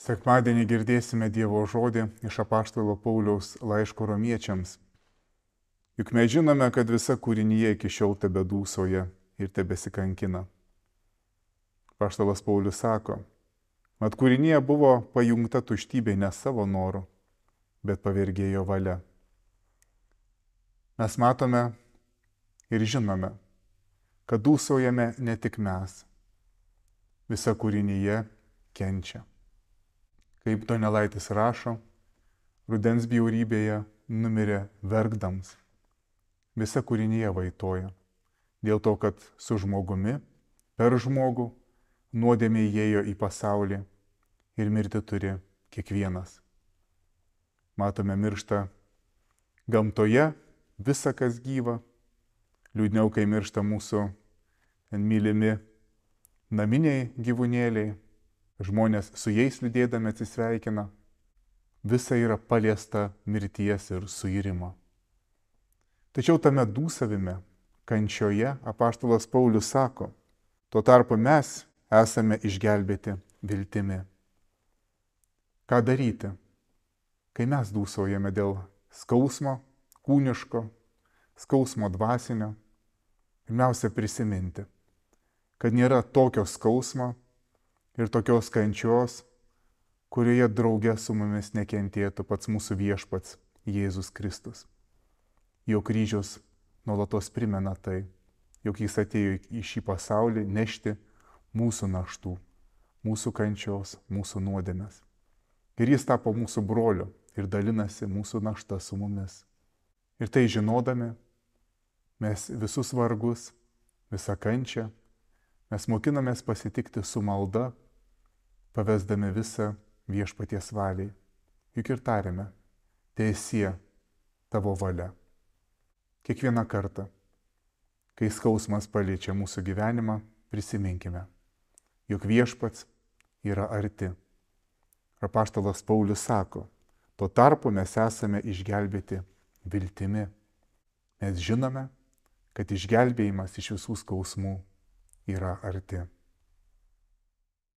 Sekmadienį girdėsime Dievo žodį iš apaštalo Pauliaus laiško romiečiams. Juk mes žinome, kad visa kūrinyje iki šiol tebedūsauja ir tebesikankina. Apaštalas Paulius sako, mat kūrinyje buvo pajungta tuštybė ne savo noru, bet pavergėjo valia. Mes matome ir žinome, kad dūsaujame ne tik mes. Visa kūrinyje kenčia. Kaip Donelaitis rašo, rudens bjaurybėje numirė verkdams. Visa kūrinyje vaitoja. Dėl to, kad su žmogumi, per žmogų, nuodėmė įėjo į pasaulį ir mirti turi kiekvienas. Matome, miršta gamtoje visa, kas gyva. Liūdniau, kai miršta mūsų mylimi naminiai gyvūnėliai. Žmonės su jais liūdėdami atsisveikina. Visa yra paliesta mirties ir suirimo. Tačiau tame dūsavime, kančioje apaštalas Paulius sako, tuo tarpu mes esame išgelbėti viltimi. Ką daryti, kai mes dūsaujame dėl skausmo kūniško, skausmo dvasinio? Pirmiausia, prisiminti, kad nėra tokio skausmo ir tokios kančios, kurioje drauge su mumis nekentėtų pats mūsų viešpats Jėzus Kristus. Jo kryžius nuolatos primena tai, jog jis atėjo į šį pasaulį nešti mūsų naštų, mūsų kančios, mūsų nuodėmės. Ir jis tapo mūsų broliu ir dalinasi mūsų naštą su mumis. Ir tai žinodami, mes visus vargus, visą kančią, mes mokinamės pasitikti su malda, pavesdami visą viešpaties valiai. Juk ir tariame, teesie tavo valia. Kiekvieną kartą, kai skausmas paliečia mūsų gyvenimą, prisiminkime, jog viešpats yra arti. Apaštalas Paulius sako, tuo tarpu mes esame išgelbėti viltimi. Mes žinome, kad išgelbėjimas iš visų skausmų yra arti.